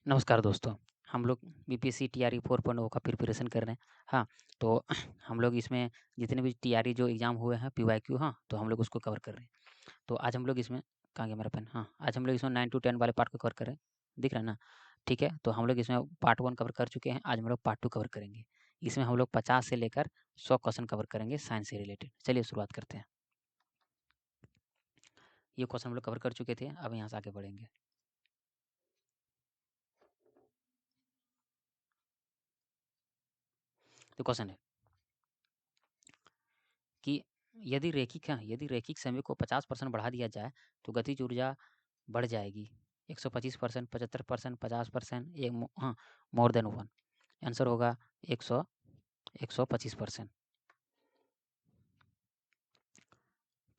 नमस्कार दोस्तों, हम लोग बीपीएससी टीआरई 4.0 का प्रिपरेशन कर रहे हैं। हाँ, तो हम लोग इसमें जितने भी टीआरई जो एग्ज़ाम हुए हैं पीवाईक्यू हाँ, तो हम लोग उसको कवर कर रहे हैं। तो आज हम लोग इसमें कहाँ गया मेरा पेन? हाँ, आज हम लोग इसमें 9 टू 10 वाले पार्ट को कवर कर रहे हैं। दिख रहा है ना? ठीक है, तो हम लोग इसमें पार्ट 1 कवर कर चुके हैं, आज हम लोग पार्ट 2 कवर करेंगे। इसमें हम लोग 50 से लेकर 100 क्वेश्चन कवर करेंगे साइंस से रिलेटेड। चलिए शुरुआत करते हैं। ये क्वेश्चन हम लोग कवर कर चुके थे, अब यहाँ से आगे बढ़ेंगे। तो क्वेश्चन है कि यदि रैखिक समय को 50% बढ़ा दिया जाए तो गतिज ऊर्जा बढ़ जाएगी 125%, 75%, 50%, हाँ, मोर देन 1। आंसर होगा 125%।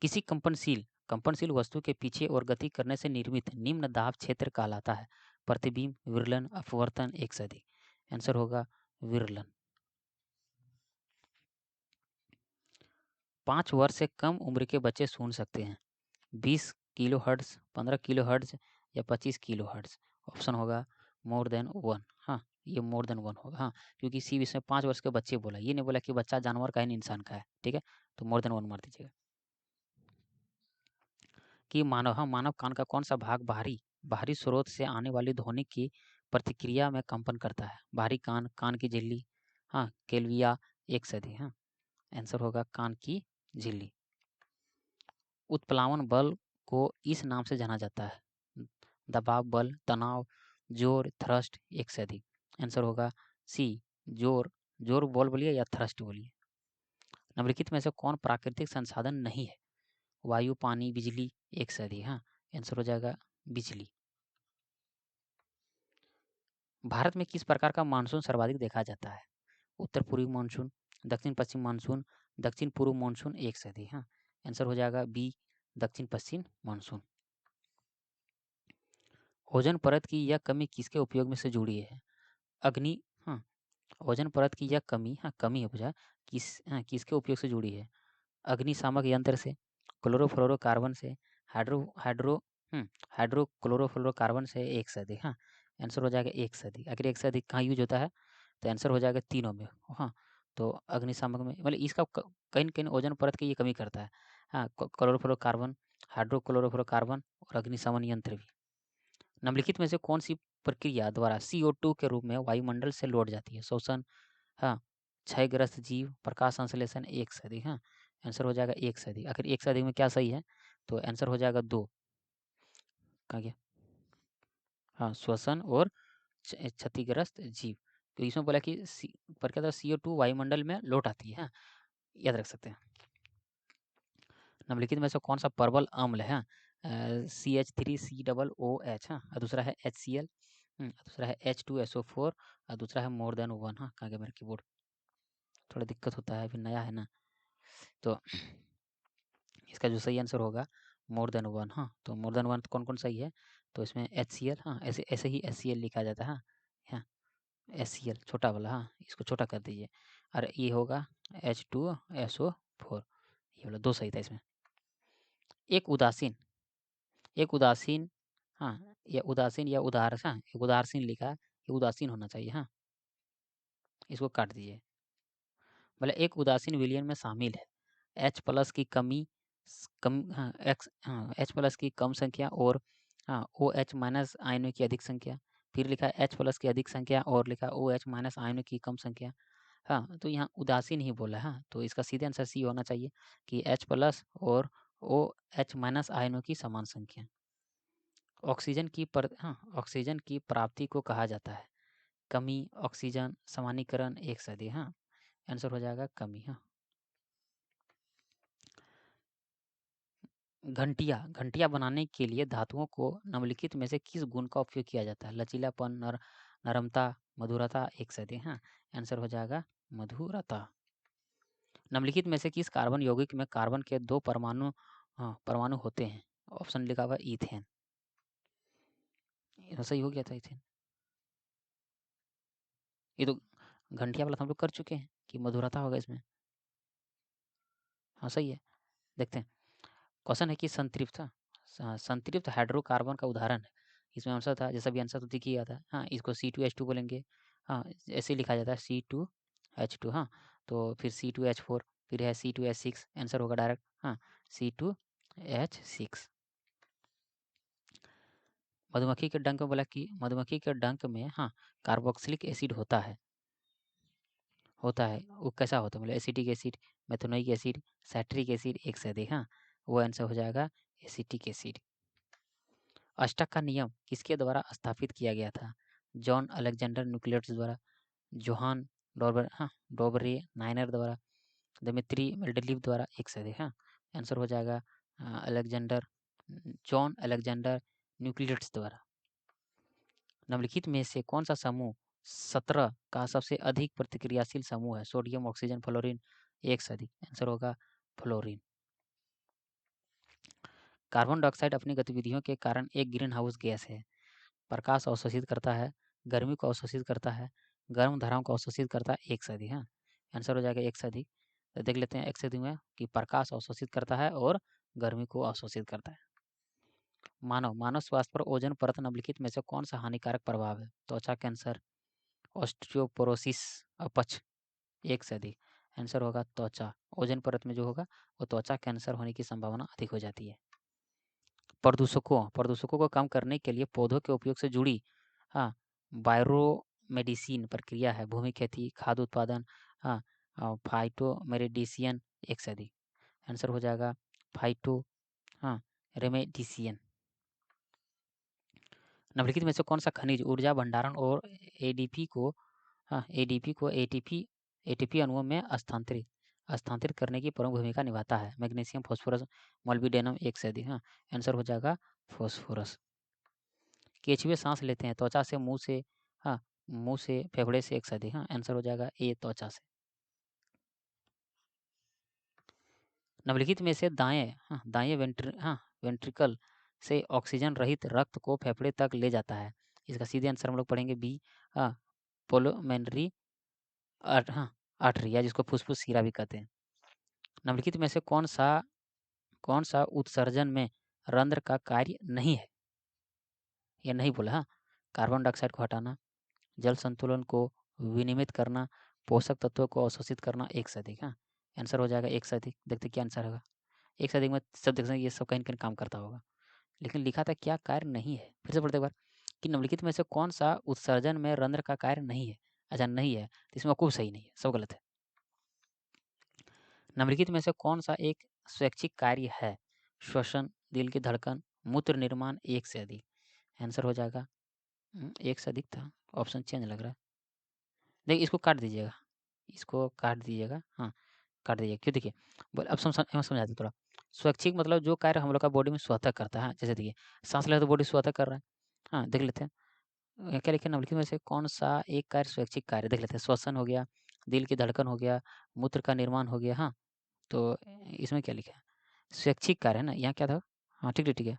किसी कंपनशील वस्तु के पीछे और गति करने से निर्मित निम्न दाब क्षेत्र कहलाता है? प्रतिबिंब, विरलन, अपवर्तन, एक से अधिक। आंसर होगा विरलन। 5 वर्ष से कम उम्र के बच्चे सुन सकते हैं 20 किलो हर्ट्ज, 15 किलो हर्ट्ज या 25 किलो हर्ट्ज। ऑप्शन होगा मोर देन 1। हाँ, ये मोर देन 1 होगा। हाँ, क्योंकि सी इसमें 5 वर्ष के बच्चे बोला, ये नहीं बोला कि बच्चा जानवर का है इंसान का है। ठीक है, तो मोर देन 1 मार दीजिएगा। कि मानव कान का कौन सा भाग बाहरी स्रोत से आने वाली ध्वनि की प्रतिक्रिया में कंपन करता है? बाहरी कान, कान की झिल्ली, हाँ, केल्विया, एक सदी। हाँ, आंसर होगा कान की झिल्ली। उत्प्लावन बल को इस नाम से जाना जाता है? दबाव बल, तनाव, जोर, थ्रस्ट, एक से अधिक। आंसर होगा सी, जोर। जोर बल बोलिए या थ्रस्ट बोलिए। निम्नलिखित में से कौन प्राकृतिक संसाधन नहीं है? वायु, पानी, बिजली, एक से अधिक। हाँ, आंसर हो जाएगा बिजली। भारत में किस प्रकार का मानसून सर्वाधिक देखा जाता है? उत्तर पूर्वी मानसून, दक्षिण पश्चिम मानसून, दक्षिण पूर्व मानसून, एक से अधिक। हाँ, आंसर हो जाएगा बी, दक्षिण पश्चिम मानसून। ओजोन परत की यह कमी किसके उपयोग में से जुड़ी है? अग्नि, हाँ, ओजोन परत की यह कमी, हाँ, कमी है पूछा, किसके उपयोग से जुड़ी है? अग्निशामक यंत्र से, क्लोरोफ्लोरोकार्बन से, हाइड्रो हाइड्रो हाइड्रोक्लोरोफ्लोरोकार्बन से, एक से अधिक। हाँ, आंसर हो जाएगा एक से अधिक। आखिर एक से अधिक कहाँ यूज होता है? तो आंसर हो जाएगा तीनों में। हाँ, तो अग्निशामक में मतलब इसका कहीं न कहीं ओजोन परत की ये कमी करता है। हाँ, क्लोरोफ्लोरोकार्बन, हाइड्रोक्लोरोफ्लोरोकार्बन और अग्निशमन यंत्र भी। निम्नलिखित में से कौन सी प्रक्रिया द्वारा CO2 के रूप में वायुमंडल से लौट जाती है? श्वसन, हाँ, क्षयग्रस्त जीव, प्रकाश संश्लेषण, एक से अधिक। हाँ, आंसर हो जाएगा एक से अधिक। आखिर एक से अधिक में क्या सही है? तो आंसर हो जाएगा 2। कहाँ गया? हाँ, श्वसन और क्षतिग्रस्त जीव। तो इसमें बोला कि प्रक्रिया CO2 वायुमंडल में लौट आती है। हाँ, याद रख सकते हैं। निम्नलिखित में से कौन सा प्रबल अम्ल है? CH3COOH। हाँ, और दूसरा है HCl, दूसरा है H2SO4 और दूसरा है मोर देन 1। हाँ, कहाँ गया मेरा कीबोर्ड? थोड़ा दिक्कत होता है, अभी नया है ना, तो इसका जो सही आंसर होगा मोर देन 1। हाँ, तो मोर देन 1 कौन-कौन सही है? तो इसमें HCl, हाँ, ऐसे ऐसे ही HCl लिखा जाता है। हाँ, हाँ, HCl छोटा वाला, हाँ, इसको छोटा कर दीजिए और ये होगा H2SO4। ये वाला 2 सही था इसमें। एक उदासीन एक उदासीन हाँ, या उदासीन या उदार हाँ, एक उदासीन लिखा है, ये उदासीन होना चाहिए। हाँ, इसको काट दीजिए। मतलब एक उदासीन विलयन में शामिल है H प्लस की कमी कम हाँ, H प्लस की कम संख्या और हाँ, OH माइनस आयनों की अधिक संख्या। फिर लिखा है H प्लस की अधिक संख्या और लिखा है OH माइनस आयनों की कम संख्या। हाँ, तो यहाँ उदासीन ही बोला है। हाँ, तो इसका सीधे आंसर सी होना चाहिए कि H प्लस और OH माइनस आयनों की समान संख्या। ऑक्सीजन की प्राप्ति को कहा जाता है? कमी, ऑक्सीजन, समानीकरण, एक से अधिक। हाँ, आंसर हो जाएगा कमी। हाँ, घंटिया बनाने के लिए धातुओं को निम्नलिखित में से किस गुण का उपयोग किया जाता है? लचीलापन, नरमता, मधुरता, एक से अधिक। हाँ, आंसर हो जाएगा मधुरता। निम्नलिखित में से किस कार्बन यौगिक में कार्बन के 2 परमाणु होते हैं? ऑप्शन लिखा हुआ ईथेन। ये तो सही हो गया था ईथेन। ये तो घंटिया वाला तो हम लोग कर चुके हैं कि मधुरता होगा इसमें। हाँ, सही है। देखते हैं। क्वेश्चन है कि संतृप्त हाइड्रोकार्बन का उदाहरण है? इसमें आंसर था, जैसा भी आंसर तो दिख ही आता है। हाँ, इसको C2H2 बोलेंगे। हाँ, ऐसे लिखा जाता है C2H2। हाँ, तो फिर C2H4, फिर है C2H6, आंसर होगा डायरेक्ट। हाँ, C2H6। मधुमक्खी के डंक में बोला कि मधुमक्खी के डंक में हाँ कार्बोक्सिलिक एसिड होता है। वो कैसा होता है, मतलब acetic acid, methanoic acid, citric acid, एक से अधिक। हाँ, वो आंसर हो जाएगा एसिटिक एसिड। अष्टक का नियम किसके द्वारा स्थापित किया गया था? जॉन अलेक्जेंडर न्यूक्लियस द्वारा, जोहान डॉबरे नाइनर द्वारा, दिमित्री मेंडेलीव द्वारा, एक से अधिक। हाँ, आंसर हो जाएगा अलेक्जेंडर जॉन अलेक्जेंडर न्यूक्लियस द्वारा। निम्नलिखित में से कौन सा समूह 17 का सबसे अधिक प्रतिक्रियाशील समूह है? सोडियम, ऑक्सीजन, फ्लोरीन, एक से अधिक। आंसर होगा फ्लोरीन। कार्बन डाइऑक्साइड अपनी गतिविधियों के कारण एक ग्रीन हाउस गैस है। प्रकाश अवशोषित करता है, गर्मी को अवशोषित करता है, गर्म धाराओं को अवशोषित करता है, एक से अधिक। हाँ, आंसर हो जाएगा एक से अधिक। तो देख लेते हैं एक से अधिक में कि प्रकाश अवशोषित करता है और गर्मी को अवशोषित करता है। मानव स्वास्थ्य पर ओजोन परत निम्नलिखित में से कौन सा हानिकारक प्रभाव है? त्वचा कैंसर, ऑस्टियोपोरोसिस, अपच, एक से अधिक। आंसर होगा त्वचा। ओजोन परत में जो होगा वो त्वचा कैंसर होने की संभावना अधिक हो जाती है। प्रदूषकों को कम करने के लिए पौधों के उपयोग से जुड़ी हाँ बायोमेडिसिन प्रक्रिया है। भूमि खेती, खाद्य उत्पादन, हाँ फाइटोमेडिसियन, एक से अधिक। आंसर हो जाएगा फाइटो हाँ रेमेडिसियन। निम्नलिखित में से कौन सा खनिज ऊर्जा भंडारण और एडीपी को एटीपी अणुओं में स्थानांतरित करने की प्रमुख भूमिका निभाता है? मैग्नीशियम, फास्फोरस, मोलिब्डेनम, एक से अधिक। हाँ, आंसर हो जाएगा फास्फोरस। केचुए सांस लेते हैं त्वचा से, मुंह से, हाँ मुंह से, फेफड़े से, एक से अधिक। हाँ, आंसर हो जाएगा ए, त्वचा से। निम्नलिखित में से दाएं वेंट्रिकल से ऑक्सीजन रहित रक्त को फेफड़े तक ले जाता है। इसका सीधे आंसर हम लोग पढ़ेंगे बी, पुलमोनरी आर्टरी, या जिसको फुसफुस शिरा भी कहते हैं। निम्नलिखित में से कौन सा उत्सर्जन में रंध्र का कार्य नहीं है? यह नहीं बोला। हाँ, कार्बन डाइऑक्साइड को हटाना, जल संतुलन को विनियमित करना, पोषक तत्वों को अवशोषित करना, एक से अधिक। हाँ, आंसर हो जाएगा एक से अधिक। देखते क्या आंसर होगा। एक से अधिक में सब देख सकते ये सब कहीं न कहीं काम करता होगा, लेकिन लिखा था क्या कार्य नहीं है। फिर से पढ़ते एक बार कि निम्नलिखित में से कौन सा उत्सर्जन में रंध्र का कार्य नहीं है? अच्छा, नहीं है तो इसमें कुछ सही नहीं है, सब गलत है। निम्नलिखित में से कौन सा एक स्वैच्छिक कार्य है? श्वसन, दिल की धड़कन, मूत्र निर्माण, एक से अधिक। आंसर हो जाएगा एक से अधिक था, ऑप्शन चेंज लग रहा है। देखिए इसको काट दीजिएगा, हाँ काट दीजिएगा। क्यों? देखिए अब समझाते हैं थोड़ा। स्वैच्छिक मतलब जो कार्य हम लोग का बॉडी में स्वतः करता है। जैसे देखिए सांस ले तो बॉडी स्वतः कर रहा है। हाँ, देख लेते हैं क्या लिखे निम्नलिखित में से कौन सा एक कार्य स्वैच्छिक कार्य, देख लेते हैं। श्वसन हो गया, दिल की धड़कन हो गया, मूत्र का निर्माण हो गया। हाँ, तो इसमें क्या लिखा है? स्वैच्छिक कार्य है ना, यहाँ क्या था? हाँ, ठीक है।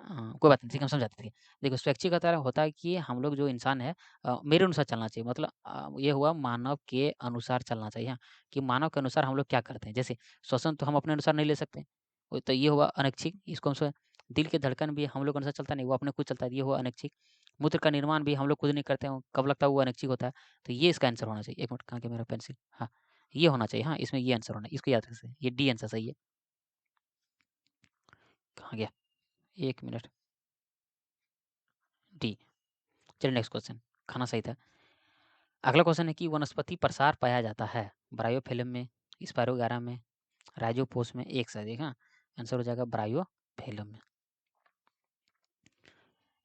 हाँ, कोई बात नहीं, ठीक है, हम समझाते थे। देखो स्वैच्छिक का तरह होता है कि हम लोग जो इंसान है मेरे अनुसार चलना चाहिए, मतलब ये हुआ मानव के अनुसार चलना चाहिए। हाँ, कि मानव के अनुसार हम लोग क्या करते हैं। जैसे श्वसन तो हम अपने अनुसार नहीं ले सकते, तो ये हुआ अनैच्छिक। इसको हम दिल की धड़कन भी हम लोग अनुसार चलता नहीं, वो अपने खुद चलता है, ये हुआ अनैच्छिक। मूत्र का निर्माण भी हम लोग खुद नहीं करते हैं, कब लगता है वो अनैच्छिक होता है। तो ये इसका आंसर होना चाहिए। एक मिनट, कहाँ गया मेरा पेंसिल? हाँ, ये होना चाहिए। हाँ, इसमें ये आंसर होना है, इसको याद रखिए, ये डी आंसर सही है। कहाँ गया? एक मिनट, डी। चलिए नेक्स्ट क्वेश्चन, खाना सही था। अगला क्वेश्चन है कि वनस्पति प्रसार पाया जाता है ब्रायोफिल्म में, स्पायरोगारा में, राइजोपोस में, एक से अधिक। हाँ, आंसर हो जाएगा ब्रायोफिल्म में।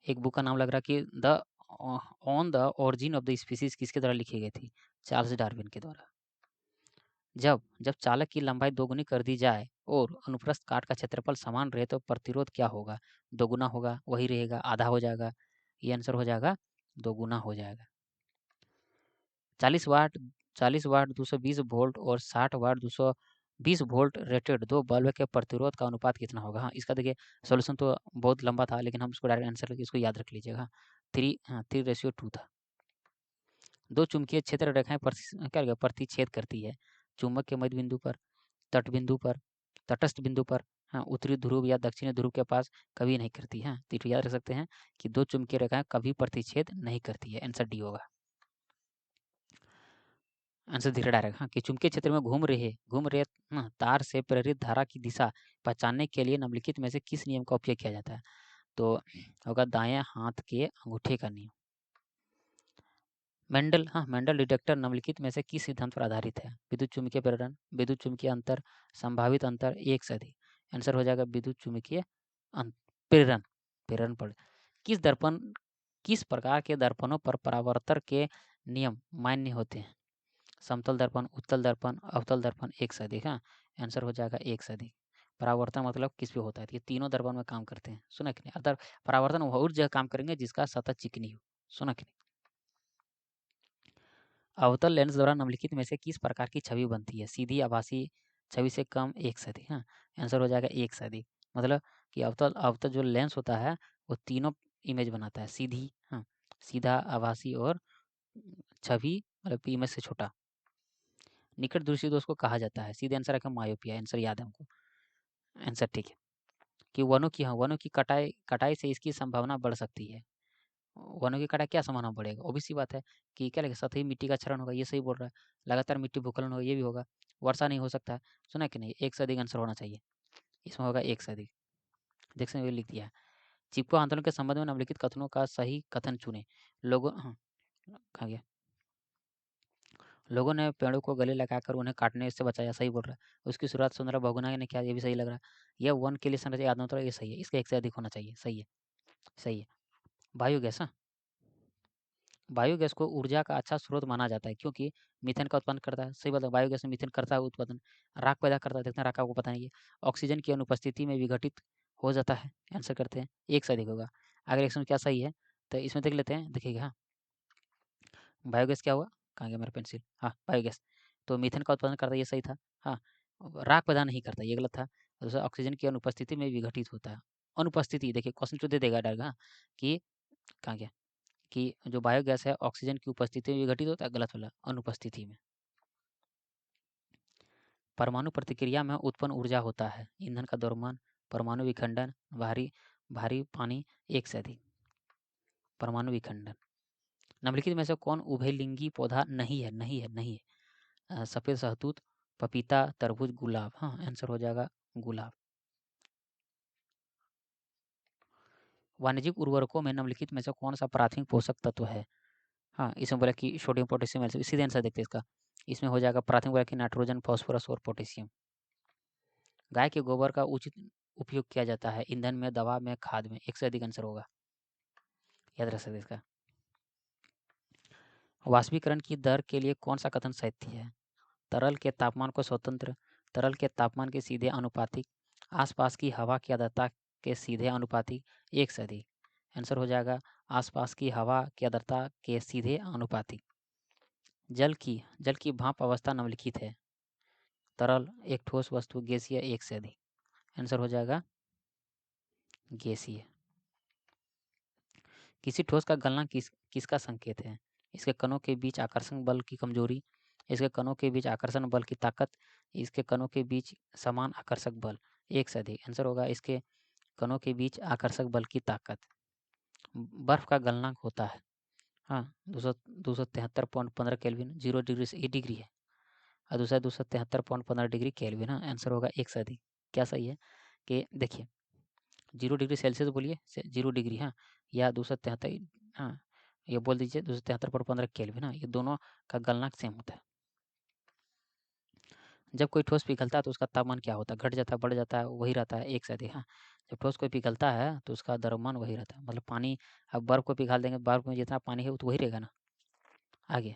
एक बुक का नाम लग रहा है कि the on the origin of the species किसके द्वारा लिखी गई थी? चार्ल्स डार्विन के द्वारा। जब चालक की लंबाई दोगुनी कर दी जाए और अनुप्रस्थ काट का क्षेत्रफल समान रहे तो प्रतिरोध क्या होगा? दोगुना होगा, वही रहेगा, आधा हो जाएगा? ये आंसर हो जाएगा दोगुना हो जाएगा। 40 वाट 220 वोल्ट और 60 वाट 220 वोल्ट रेटेड दो बल्ब के प्रतिरोध का अनुपात कितना होगा? हाँ, इसका देखिए सॉल्यूशन तो बहुत लंबा था, लेकिन हम इसको डायरेक्ट आंसर करके इसको याद रख लीजिएगा। 3:2 था। दो चुंबकीय क्षेत्र रेखाएं प्रतिच्छेद करती है। चुंबक के मध्य बिंदु पर, तट बिंदु पर, तटस्थ बिंदु पर, हाँ, उत्तरी ध्रुव या दक्षिणी ध्रुव के पास कभी नहीं करती है। तो याद रख सकते हैं कि 2 चुंबकीय रेखाएं कभी प्रतिच्छेद नहीं करती है। आंसर डी होगा। आंसर धीरे डायरेक्ट। हाँ, कि चुंबकीय क्षेत्र में घूम रहे तार से प्रेरित धारा की दिशा पहचानने के लिए निम्नलिखित में से किस नियम का उपयोग किया जाता है? तो होगा दाएं हाथ के अंगूठे का नियम। मेंडल डिटेक्टर निम्नलिखित में से किस सिद्धांत पर आधारित है? विद्युत चुम्बकीय प्रेरण, विद्युत चुम्बकीय अंतर, संभावित अंतर, एक से अधिक। आंसर हो जाएगा विद्युत चुम्बकीय प्रेरण पर। किस प्रकार के दर्पणों पर परावर्तन के नियम मान्य होते हैं? समतल दर्पण, उत्तल दर्पण, अवतल दर्पण, एक से अधिक। हाँ, आंसर हो जाएगा एक से अधिक। परावर्तन मतलब किस पे होता है? ये तीनों दर्पण में काम करते हैं। सुना कि नहीं? अर्थात परावर्तन वो उस जगह काम करेंगे जिसका सतह चिकनी हो। सुना कि नहीं? अवतल लेंस द्वारा निम्नलिखित में से किस प्रकार की छवि बनती है? सीधी, आभासी, छवि से कम, एक से अधिक। हाँ, आंसर हो जाएगा एक से अधिक। मतलब कि अवतल अवतल जो लेंस होता है वो तीनों इमेज बनाता है। सीधी, हाँ, सीधा, आभासी और छवि मतलब इमेज से छोटा। निकट दृष्टि दोष को कहा जाता है। सीधे आंसर रखें मायोपिया। आंसर याद है हमको। आंसर ठीक है। कि वनों की कटाई से इसकी संभावना बढ़ सकती है। वनों की कटाई क्या संभावना बढ़ेगा? वो भी सी बात है कि क्या लगेगा? सतही मिट्टी का क्षरण होगा, ये सही बोल रहा है। लगातार मिट्टी भूस्खलन होगा, ये भी होगा। वर्षा नहीं हो सकता है। सुना कि नहीं? एक से अधिक आंसर होना चाहिए। इसमें होगा एक से अधिक। देख सकते हैं, लिख दिया है। चिपको आंदोलन के संबंध में निम्नलिखित कथनों का सही कथन चुने। लोगों कहाँ गया? लोगों ने पेड़ों को गले लगाकर उन्हें काटने से बचाया, सही बोल रहा है। उसकी शुरुआत सुंदरा बहुगुणा ने किया, ये भी सही लग रहा है। यह वन के लिए संरचना याद होता है, ये सही है। इसका एक से अधिक होना चाहिए, सही है, सही है। बायोगैस, हाँ, बायोगैस को ऊर्जा का अच्छा स्रोत माना जाता है क्योंकि मीथेन का उत्पन्न करता है। सही बात है, बायोगैस में मीथेन करता है उत्पादन, राख पैदा करता है। देखते हैं राख आपको पता नहीं है। ऑक्सीजन की अनुपस्थिति में विघटित हो जाता है। आंसर करते हैं एक से अधिक होगा। अगर इसमें क्या सही है तो इसमें देख लेते हैं, देखिएगा। हाँ, बायोगैस क्या हुआ? कहाँ गया मेरा पेंसिल? हाँ, बायोगैस तो मीथेन का उत्पादन करता है, ये सही था। हाँ, राख पैदा नहीं करता, ये गलत था। दूसरा ऑक्सीजन की अनुपस्थिति में विघटित होता है। अनुपस्थिति देखिए क्वेश्चन तो दे देगा डायरेक्ट। हाँ, कि कहाँ गया कि जो बायोगैस है ऑक्सीजन की उपस्थिति में विघटित होता है, गलत वाला, अनुपस्थिति में। परमाणु प्रतिक्रिया में उत्पन्न ऊर्जा होता है ईंधन का द्रव्यमान, परमाणु विखंडन, भारी भारी पानी, एक से अधिक। परमाणु विखंडन। निम्नलिखित में से कौन उभयलिंगी पौधा नहीं है? नहीं है, नहीं है। सफेद शहतूत, पपीता, तरबूज, गुलाब। हाँ, आंसर हो जाएगा गुलाब। वाणिज्यिक उर्वरकों में निम्नलिखित में से कौन सा प्राथमिक पोषक तत्व है? हाँ, इसमें बोला कि सोडियम, पोटेशियम, कैल्शियम। सीधे आंसर देखते हैं इसका। इसमें हो जाएगा प्राथमिक बोला कि नाइट्रोजन, फास्फोरस और पोटेशियम। गाय के गोबर का उचित उपयोग किया जाता है ईंधन में, दवा में, खाद में, एक से अधिक आंसर होगा। याद रख सकते इसका। वाष्पीकरण की दर के लिए कौन सा कथन सत्य है? तरल के तापमान को स्वतंत्र, तरल के तापमान के सीधे अनुपातिक, आसपास की हवा की आर्द्रता के सीधे अनुपातिक, एक से अधिक। आंसर हो जाएगा आसपास की हवा की आर्द्रता के सीधे अनुपातिक। जल की भाप अवस्था निम्नलिखित है। तरल, एक ठोस वस्तु, गैसीय, एक से अधिक। आंसर हो जाएगा गैसीय। किसी ठोस का गलना किसका संकेत है? इसके कणों के बीच आकर्षण बल की कमजोरी, इसके कणों के बीच आकर्षण बल की ताकत, इसके कणों के बीच समान आकर्षक बल, एक से अधिक। आंसर होगा इसके कणों के बीच आकर्षक बल की ताकत। बर्फ का गलनांक होता है, हाँ, 273.15 केल्विन, 0 डिग्री से 1 डिग्री है। और दूसरा 273.15 डिग्री केल्विन। हाँ, आंसर होगा एक से अधिक। क्या सही है कि देखिए 0 डिग्री सेल्सियस बोलिए, 0 डिग्री, हाँ, या 273, हाँ, ये बोल दीजिए 273.15 केल्विन। हाँ, ये दोनों का गलनांक सेम होता है। जब कोई ठोस पिघलता है तो उसका तापमान क्या होता है? घट जाता है, बढ़ जाता है, वही रहता है, एक से अधिक। हाँ, जब ठोस कोई पिघलता है तो उसका द्रव्यमान वही रहता है। मतलब पानी, अब बर्फ को पिघाल देंगे, बर्फ में जितना पानी है वो तो वही रहेगा ना। आगे,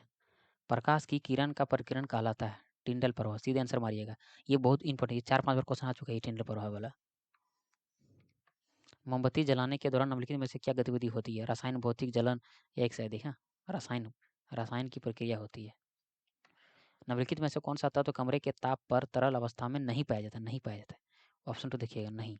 प्रकाश की किरण का परिकिरण कहलाता है टिंडल प्रभाव। सीधे आंसर मारिएगा, ये बहुत इंपॉर्टेंट, 4-5 बार क्वेश्चन आ चुका है ये टिंडल प्रभाव वाला। मोमबत्ती जलाने के दौरान निम्नलिखित में से क्या गतिविधि होती है? रसायन, भौतिक, जलन, एक से अधिक। हाँ, रसायन की प्रक्रिया होती है। निम्नलिखित में से कौन सा तत्व कमरे के ताप पर तरल अवस्था में नहीं पाया जाता? नहीं पाया जाता है। ऑप्शन तो देखिएगा, नहीं।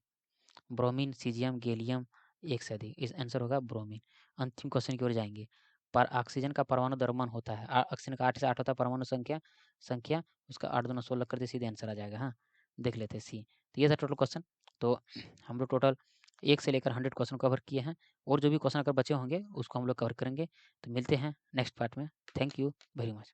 ब्रोमीन, सीजियम, गैलियम, एक से अधिक। इस आंसर होगा ब्रोमीन। अंतिम क्वेश्चन की ओर जाएंगे। पर ऑक्सीजन का परमाणु द्रव्यमान होता है, ऑक्सीजन का 8 से 8 होता है परमाणु संख्या, उसका 8 दूना 16 कर दे, सीधे आंसर आ जाएगा। हाँ, देख लेते हैं सी। तो ये था टोटल क्वेश्चन। तो हम लोग टोटल 1 से लेकर 100 क्वेश्चन कवर किए हैं, और जो भी क्वेश्चन अगर बचे होंगे उसको हम लोग कवर करेंगे। तो मिलते हैं नेक्स्ट पार्ट में। Thank you very much.